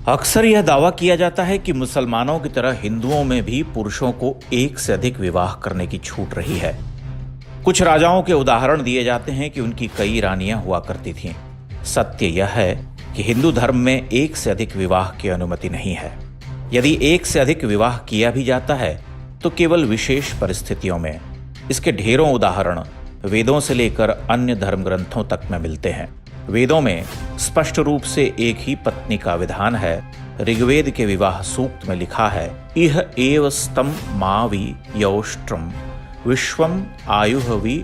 अक्सर यह दावा किया जाता है कि मुसलमानों की तरह हिंदुओं में भी पुरुषों को एक से अधिक विवाह करने की छूट रही है। कुछ राजाओं के उदाहरण दिए जाते हैं कि उनकी कई रानियां हुआ करती थीं। सत्य यह है कि हिंदू धर्म में एक से अधिक विवाह की अनुमति नहीं है। यदि एक से अधिक विवाह किया भी जाता है तो केवल विशेष परिस्थितियों में। इसके ढेरों उदाहरण वेदों से लेकर अन्य धर्म ग्रंथों तक में मिलते हैं। वेदों में स्पष्ट रूप से एक ही पत्नी का विधान है। ऋग्वेद के विवाह सूक्त में लिखा है, इह एव स्तम मावि यौष्ट्रम विश्वम आयुहवि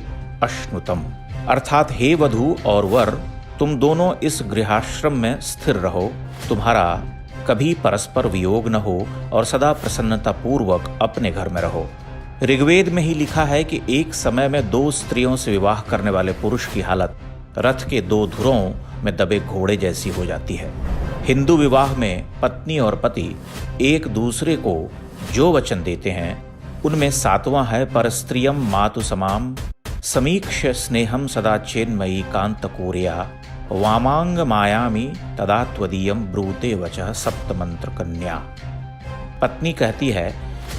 अश्नुतम। अर्थात हे वधू और वर, तुम दोनों इस गृहाश्रम में स्थिर रहो, तुम्हारा कभी परस्पर वियोग न हो और सदा प्रसन्नता पूर्वक अपने घर में रहो। ऋग्वेद में ही लिखा है कि एक समय में 2 स्त्रियों से विवाह करने वाले पुरुष की हालत रथ के 2 धुरों में दबे घोड़े जैसी हो जाती है। हिंदू विवाह में पत्नी और पति एक दूसरे को जो वचन देते हैं उनमें 7वां है, परस्त्रियम मातु समाम समीक्ष स्नेहम सदा चेन्मयी कांत कोरिया वामांग मायामी तदा त्वदीयम ब्रूते वचः सप्तमंत्र कन्या। पत्नी कहती है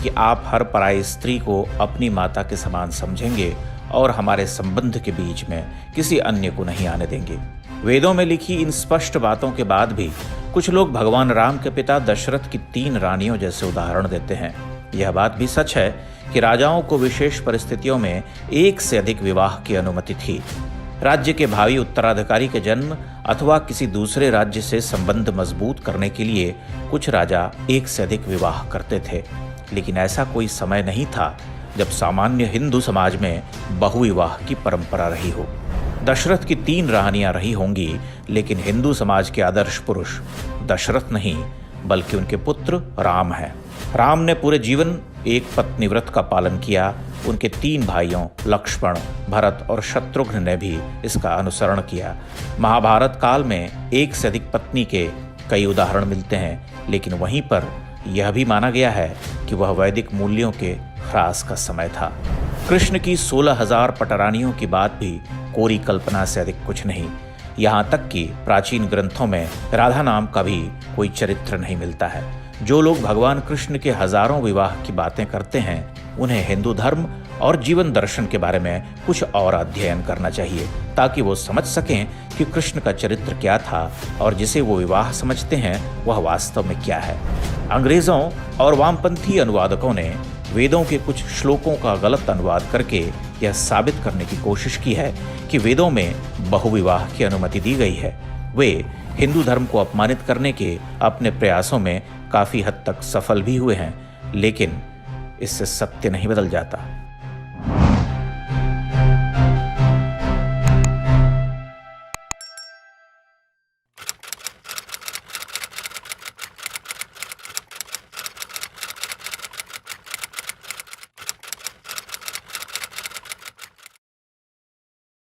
कि आप हर पराई स्त्री को अपनी माता के समान समझेंगे और हमारे संबंध के बीच में किसी अन्य को नहीं आने देंगे। वेदों में लिखी इन स्पष्ट बातों के बाद भी कुछ लोग भगवान राम के पिता दशरथ की 3 रानियों जैसे उदाहरण देते हैं। यह बात भी सच है कि राजाओं को विशेष परिस्थितियों में एक से अधिक विवाह की अनुमति थी। राज्य के भावी उत्तराधिकारी के जन्म अथवा किसी दूसरे राज्य से संबंध मजबूत करने के लिए कुछ राजा एक से अधिक विवाह करते थे, लेकिन ऐसा कोई समय नहीं था जब सामान्य हिंदू समाज में बहुविवाह की परंपरा रही हो। दशरथ की 3 रानियां रही होंगी, लेकिन हिंदू समाज के आदर्श पुरुष दशरथ नहीं बल्कि उनके पुत्र राम हैं। राम ने पूरे जीवन एक पत्नी व्रत का पालन किया। उनके 3 भाइयों लक्ष्मण, भरत और शत्रुघ्न ने भी इसका अनुसरण किया। महाभारत काल में एक से अधिक पत्नी के कई उदाहरण मिलते हैं, लेकिन वहीं पर यह भी माना गया है कि वह वैदिक मूल्यों के ह्रास का समय था। कृष्ण की 16,000 पटरानियों की बात भी कोरी कल्पना से अधिक कुछ नहीं। यहाँ तक कि प्राचीन ग्रंथों में राधा नाम का भी कोई चरित्र नहीं मिलता है। जो लोग भगवान कृष्ण के हजारों विवाह की बातें करते हैं, उन्हें हिंदू धर्म और जीवन दर्शन के बारे में कुछ और अध्ययन करना चाहिए, ताकि वो समझ सकें कि कृष्ण का चरित्र क्या था और जिसे वो विवाह समझते हैं वह वास्तव में क्या है। अंग्रेजों और वामपंथी अनुवादकों ने वेदों के कुछ श्लोकों का गलत अनुवाद करके यह साबित करने की कोशिश की है कि वेदों में बहुविवाह की अनुमति दी गई है। वे हिंदू धर्म को अपमानित करने के अपने प्रयासों में काफी हद तक सफल भी हुए हैं, लेकिन इससे सत्य नहीं बदल जाता।